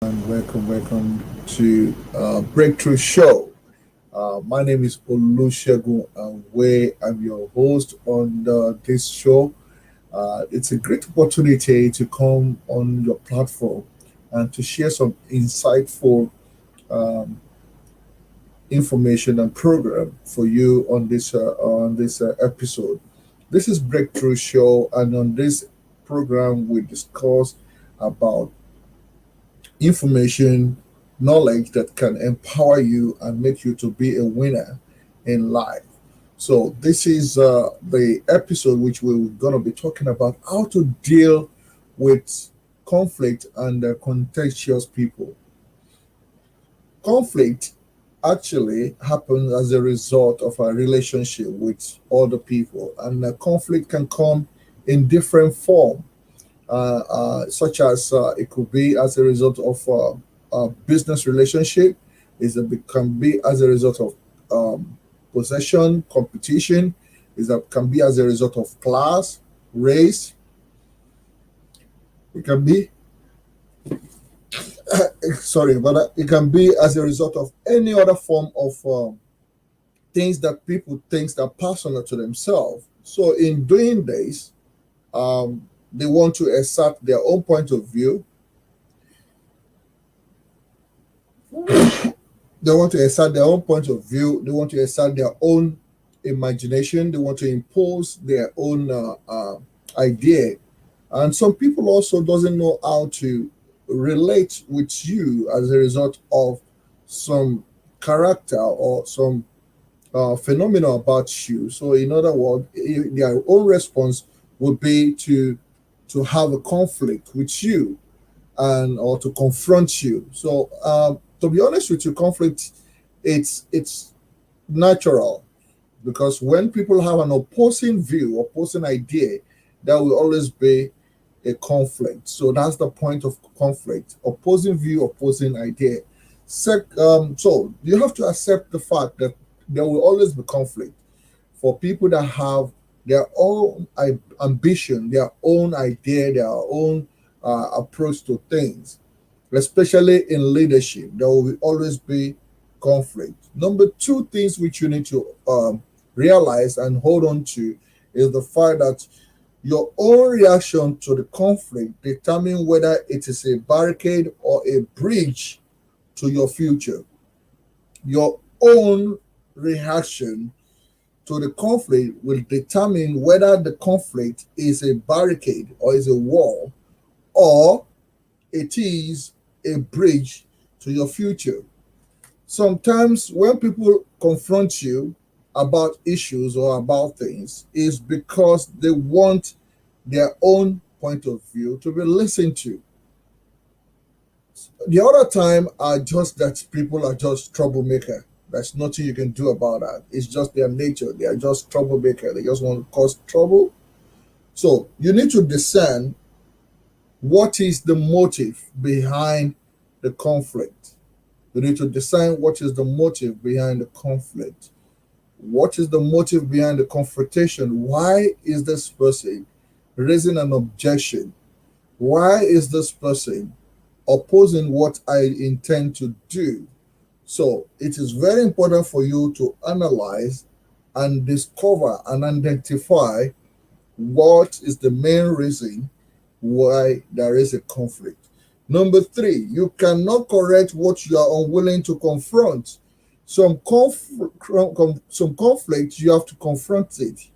welcome to Breakthrough Show. My name is Olusegun, and where I'm your host on this show. It's a great opportunity to come on your platform and to share some insightful um, information and program for you on this episode. This is Breakthrough Show, and on this program we discuss about information, knowledge that can empower you and make you to be a winner in life. So this is the episode which we're going to be talking about how to deal with conflict and contentious people. Conflict actually happens as a result of a relationship with other people, and conflict can come in different form, such as it could be as a result of a business relationship, can be as a result of possession, competition, can be as a result of class, race. It can be sorry, but it can be as a result of any other form of things that people think are personal to themselves. So in doing this, they want to assert their own point of view. They want to assert their own point of view. They want to assert their own imagination. They want to impose their own idea. And some people also doesn't know how to relate with you as a result of some character or some phenomena about you. So, in other words, their own response would be to have a conflict with you and or to confront you. So, to be honest with you, conflict it's natural because when people have an opposing view, opposing idea, there will always be a conflict. So that's the point of conflict: opposing view, opposing idea. So you have to accept the fact that there will always be conflict for people that have their own ambition, their own idea, their own approach to things, especially in leadership. There will always be conflict. Number two things which you need to realize and hold on to is the fact that your own reaction to the conflict determine whether it is a barricade or a bridge to your future. Your own reaction to the conflict will determine whether the conflict is a barricade or is a wall or it is a bridge to your future. Sometimes when people confront you about issues or about things, is because they want their own point of view to be listened to. The other time are just that people are just troublemaker. There's nothing you can do about that. It's just their nature. They are just troublemaker. They just want to cause trouble. So you need to discern what is the motive behind the conflict. You need to discern what is the motive behind the conflict. What is the motive behind the confrontation? Why is this person raising an objection? Why is this person opposing what I intend to do? So it is very important for you to analyze and discover and identify what is the main reason why there is a conflict. Number three, you cannot correct what you are unwilling to confront. Some conflict, you have to confront it.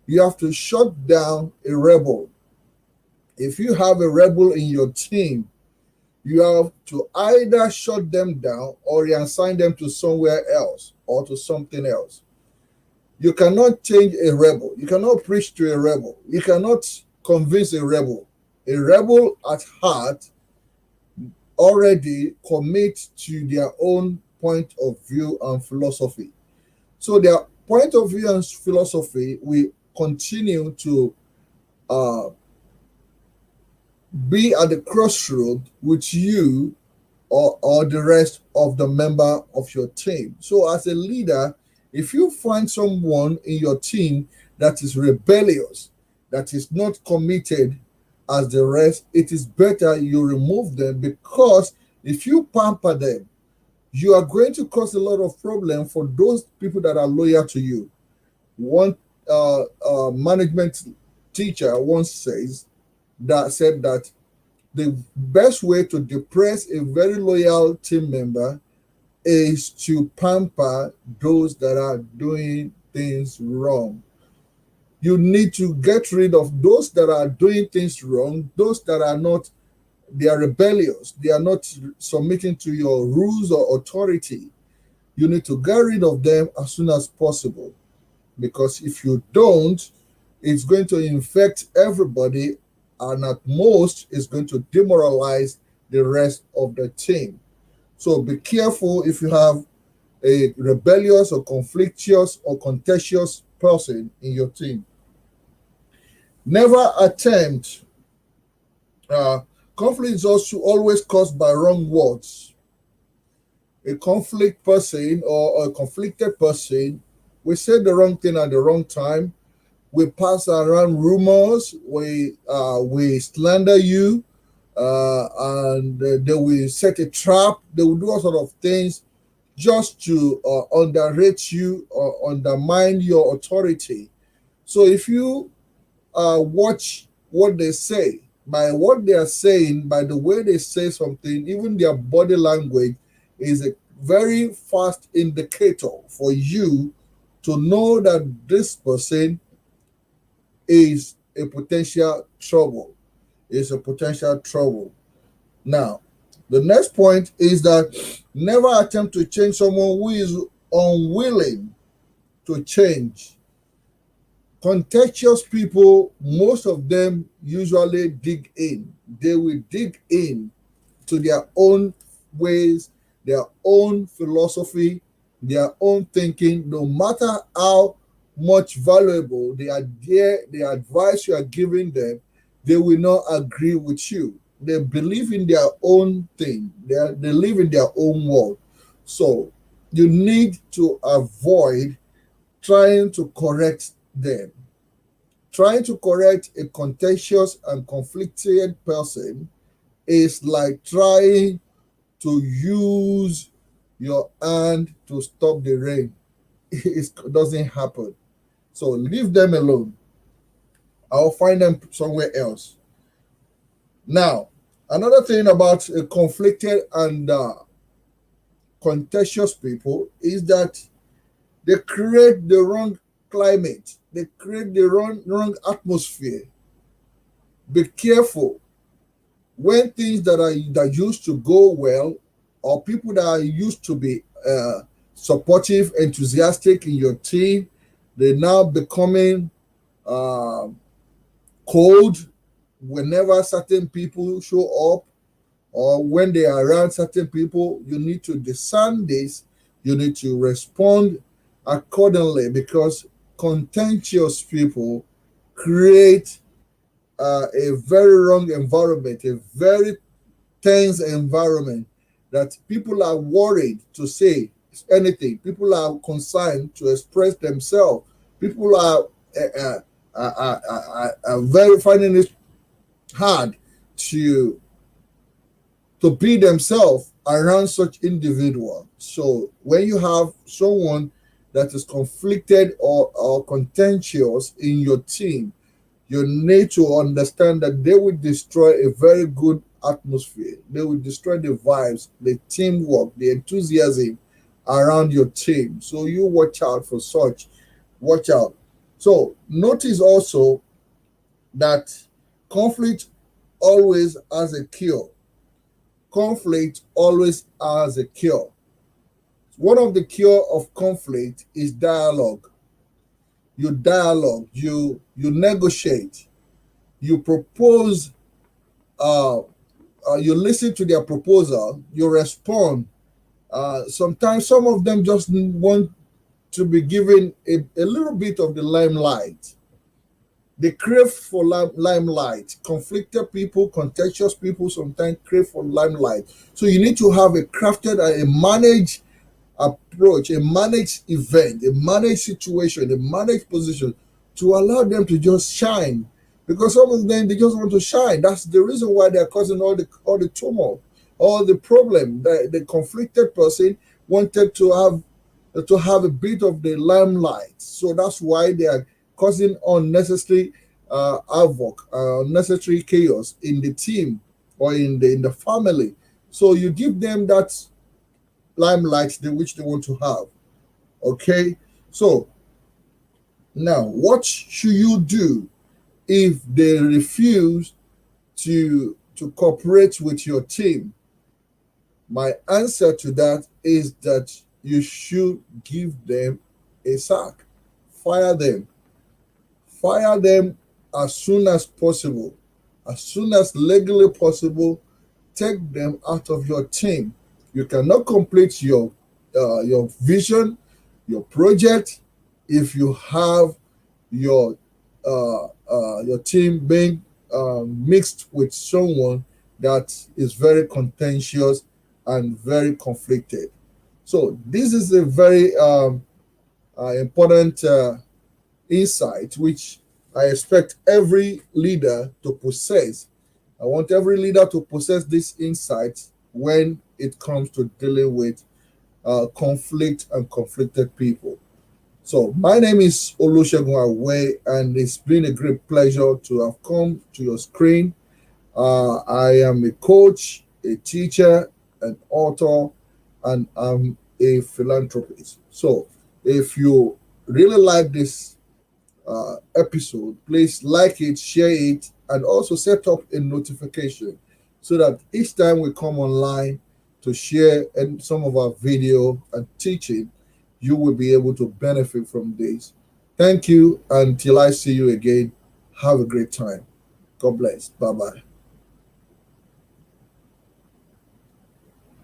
You have to shut down a rebel. If you have a rebel in your team, you have to either shut them down or reassign them to somewhere else or to something else. You cannot change a rebel. You cannot preach to a rebel. You cannot convince a rebel. A rebel at heart already commit to their own point of view and philosophy. So their point of view and philosophy will continue to uh, be at the crossroad with you or the rest of the member of your team. So as a leader, if you find someone in your team that is rebellious, that is not committed as the rest, it is better you remove them because If you pamper them, you are going to cause a lot of problem for those people that are loyal to you. One management teacher once said that the best way to depress a very loyal team member is to pamper those that are doing things wrong. You need to get rid of those that are doing things wrong, those that are not, they are rebellious, they are not submitting to your rules or authority. You need to get rid of them as soon as possible, because if you don't, it's going to infect everybody, and at most it's going to demoralize the rest of the team. So be careful if you have a rebellious or conflictious or contentious person in your team. Never attempt. Uh, Conflict is also always caused by wrong words. A conflict person or a conflicted person, we say the wrong thing at the wrong time. We pass around rumors. We slander you, and they will set a trap. They will do all sort of things just to underrate you or undermine your authority. So if you watch what they say, by what they are saying, by the way they say something, even their body language is a very fast indicator for you to know that this person is a potential trouble. Is a potential trouble. Now, the next point is that never attempt to change someone who is unwilling to change. Contentious people, most of them usually dig in. They will dig in to their own ways, their own philosophy, their own thinking, no matter how much valuable the advice you are giving them, they will not agree with you. They believe in their own thing. They live in their own world. So you need to avoid trying to correct them. Trying to correct a contentious and conflicted person is like trying to use your hand to stop the rain. It doesn't happen. So leave them alone. I'll find them somewhere else. Now, another thing about conflicted and contentious people is that they create the wrong climate. They create the wrong atmosphere. Be careful when things that used to go well, or people that are used to be supportive, enthusiastic in your team, they're now becoming uh, cold whenever certain people show up, or when they are around certain people. You need to discern this. You need to respond accordingly, because contentious people create a very wrong environment, a very tense environment, that people are worried to say anything. People are concerned to express themselves. People are very finding it hard to be themselves around such individual. So when you have someone that is conflicted or contentious in your team, you need to understand that they will destroy a very good atmosphere. They will destroy the vibes, the teamwork, the enthusiasm around your team. So you watch out for such. Watch out. So notice also that conflict always has a cure. Conflict always has a cure. One of the cure of conflict is dialogue. You dialogue, you negotiate, you propose, you listen to their proposal, you respond. Sometimes some of them just want to be given a little bit of the limelight. They crave for limelight. Conflicted people, contentious people sometimes crave for limelight. So you need to have a crafted and a managed approach, a managed event, a managed situation, a managed position to allow them to just shine. Because some of them, they just want to shine. That's the reason why they're causing all the turmoil. or the problem. The conflicted person wanted to have a bit of the limelight, so that's why they are causing unnecessary havoc, unnecessary chaos in the team or in the family. So you give them that limelight which they want to have. Okay, so now what should you do if they refuse to cooperate with your team? My answer to that is that you should give them a sack. Fire them. Fire them as soon as possible. As soon as legally possible, take them out of your team. You cannot complete your vision, your project, if you have your your team being mixed with someone that is very contentious and very conflicted. So this is a very important insight which I expect every leader to possess. I want every leader to possess this insight when it comes to dealing with conflict and conflicted people. So my name is Olusegun Awe, and it's been a great pleasure to have come to your screen. I am a coach, a teacher, an author, and I'm a philanthropist. So if you really like this episode, please like it, share it, and also set up a notification so that each time we come online to share and some of our video and teaching, you will be able to benefit from this. Thank you. Until I see you again, have a great time. God bless. Bye bye.